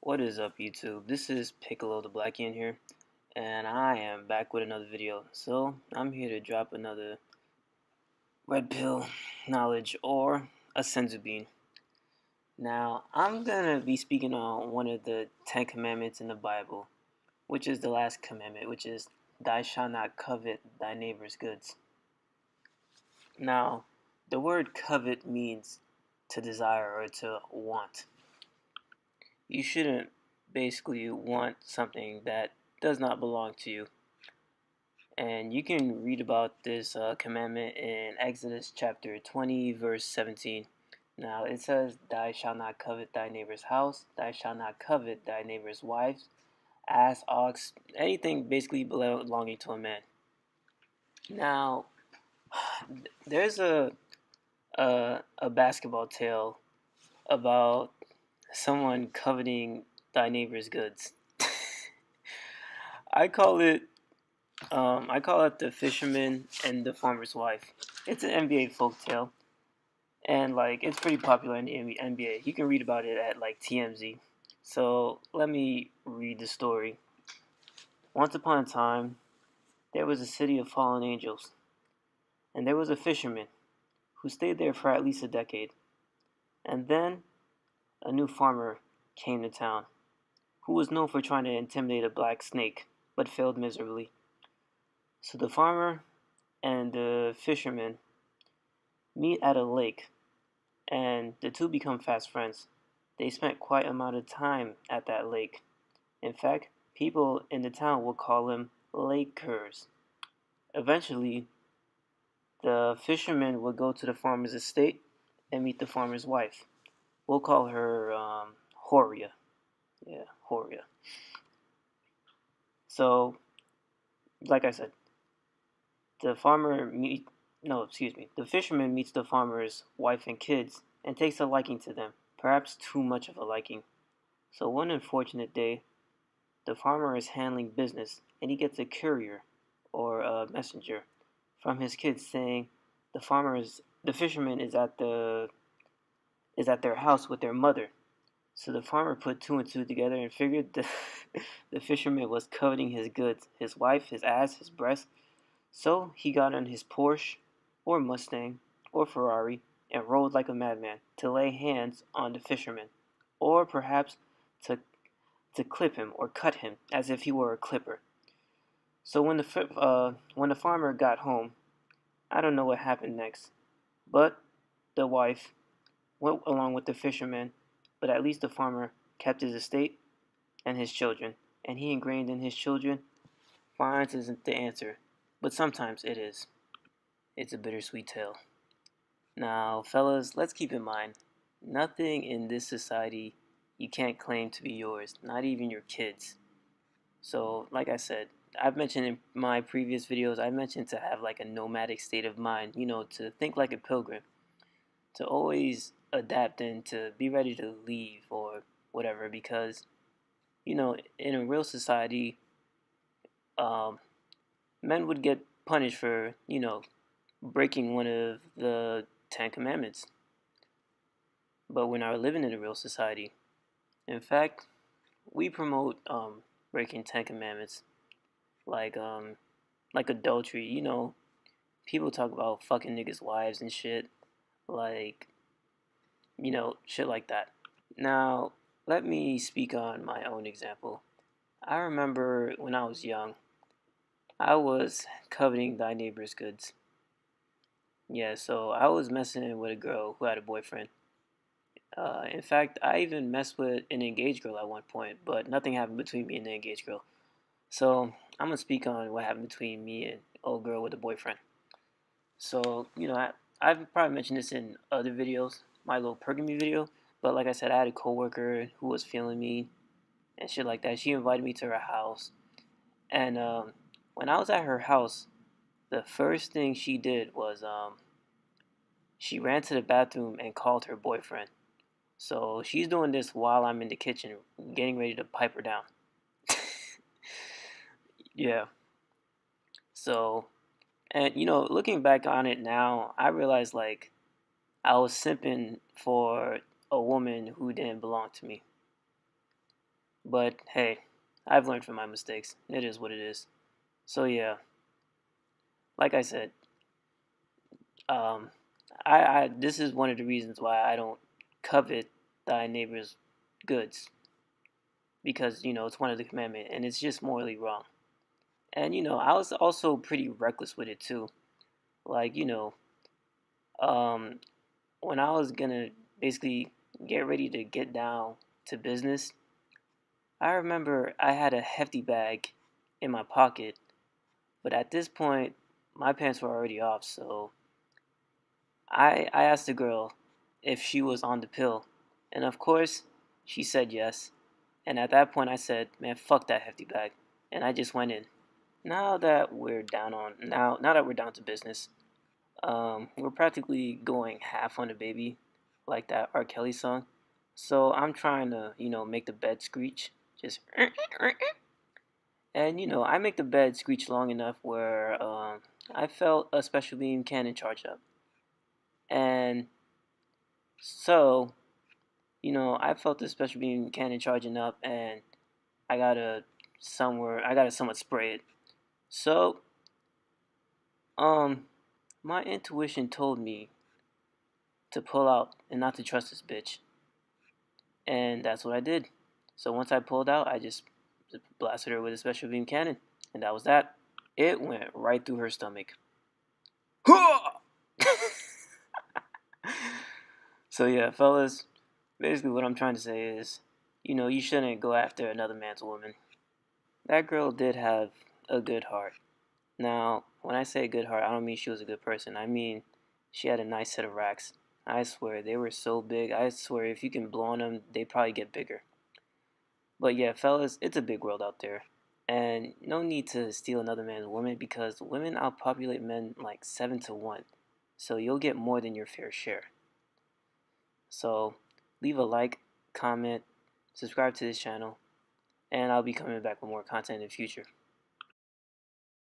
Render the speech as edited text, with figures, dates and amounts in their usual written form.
What is up, YouTube? This is Piccolo the Blackian here, and I am back with another video. So, I'm here to drop another red pill knowledge or a senzu bean. Now, I'm gonna be speaking on one of the 10 commandments in the Bible, which is the last commandment, which is thou shalt not covet thy neighbor's goods. Now, the word covet means to desire or to want. You shouldn't basically want something that does not belong to you. And you can read about this commandment in Exodus chapter 20, verse 17. Now it says, thou shalt not covet thy neighbor's house, thou shalt not covet thy neighbor's wives, ass, ox, anything basically belonging to a man. Now, there's a basketball tale about someone coveting thy neighbor's goods. I call it the fisherman and the farmer's wife. It's an NBA folktale, and it's pretty popular in the NBA. You can read about it at TMZ. So let me read the story. Once upon a time, there was a city of fallen angels, and there was a fisherman who stayed there for at least a decade. And then a new farmer came to town, who was known for trying to intimidate a black snake, but failed miserably. So the farmer and the fisherman meet at a lake, and the two become fast friends. They spent quite an amount of time at that lake. In fact, people in the town will call them Lakers. Eventually, the fisherman would go to the farmer's estate and meet the farmer's wife. We'll call her Horia. Yeah, Horia. So, like I said, the fisherman meets the farmer's wife and kids and takes a liking to them, perhaps too much of a liking. So one unfortunate day, the farmer is handling business and he gets a courier or a messenger from his kids saying the fisherman is at their house with their mother. So the farmer put two and two together and figured the fisherman was coveting his goods, his wife, his ass, his breast. So he got on his Porsche or Mustang or Ferrari and rode like a madman to lay hands on the fisherman, or perhaps to clip him or cut him as if he were a clipper. So when the farmer got home, I don't know what happened next, but the wife went along with the fisherman, but at least the farmer kept his estate and his children, and he ingrained in his children, violence isn't the answer, but sometimes it is. It's a bittersweet tale. Now, fellas, let's keep in mind, nothing in this society you can't claim to be yours, not even your kids. So, like I said, I've mentioned in my previous videos, I mentioned to have a nomadic state of mind, to think like a pilgrim, to always adapt and to be ready to leave or whatever, because, in a real society, men would get punished for, breaking one of the 10 Commandments. But we're not living in a real society. In fact, we promote breaking 10 Commandments, like adultery. People talk about fucking niggas' wives and shit, shit like that. Now, let me speak on my own example. I remember when I was young, I was coveting thy neighbor's goods. Yeah, so I was messing with a girl who had a boyfriend. In fact, I even messed with an engaged girl at one point, but nothing happened between me and the engaged girl. So I'm gonna speak on what happened between me and old girl with a boyfriend. So I've probably mentioned this in other videos, my little pergamy video. But like I said, I had a coworker who was feeling me and shit like that. She invited me to her house, and when I was at her house, the first thing she did was she ran to the bathroom and called her boyfriend. So she's doing this while I'm in the kitchen getting ready to pipe her down. Yeah. So, and looking back on it now, I realized I was simping for a woman who didn't belong to me. But hey, I've learned from my mistakes. It is what it is. So yeah, like I said, um, I this is one of the reasons why I don't covet thy neighbor's goods, because it's one of the commandment and it's just morally wrong. And I was also pretty reckless with it too. Like um, when I was gonna basically get ready to get down to business, I remember I had a hefty bag in my pocket, but at this point, my pants were already off. So I asked the girl if she was on the pill, and of course, she said yes. And at that point, I said, "Man, fuck that hefty bag," and I just went in. Now that we're down to business, we're practically going half on the baby, like that R. Kelly song. So I'm trying to, make the bed screech, just, and I make the bed screech long enough where I felt a special beam cannon charge up, and so I felt the special beam cannon charging up, and I gotta somewhat spray it. So um, my intuition told me to pull out and not to trust this bitch. And that's what I did. So once I pulled out, I just blasted her with a special beam cannon. And that was that. It went right through her stomach. So yeah, fellas, basically what I'm trying to say is, you shouldn't go after another man's woman. That girl did have a good heart. Now, when I say good heart, I don't mean she was a good person. I mean she had a nice set of racks. I swear, they were so big. I swear, if you can blow on them, they probably get bigger. But yeah, fellas, it's a big world out there. And no need to steal another man's woman, because women outpopulate men like 7 to 1. So you'll get more than your fair share. So leave a like, comment, subscribe to this channel, and I'll be coming back with more content in the future.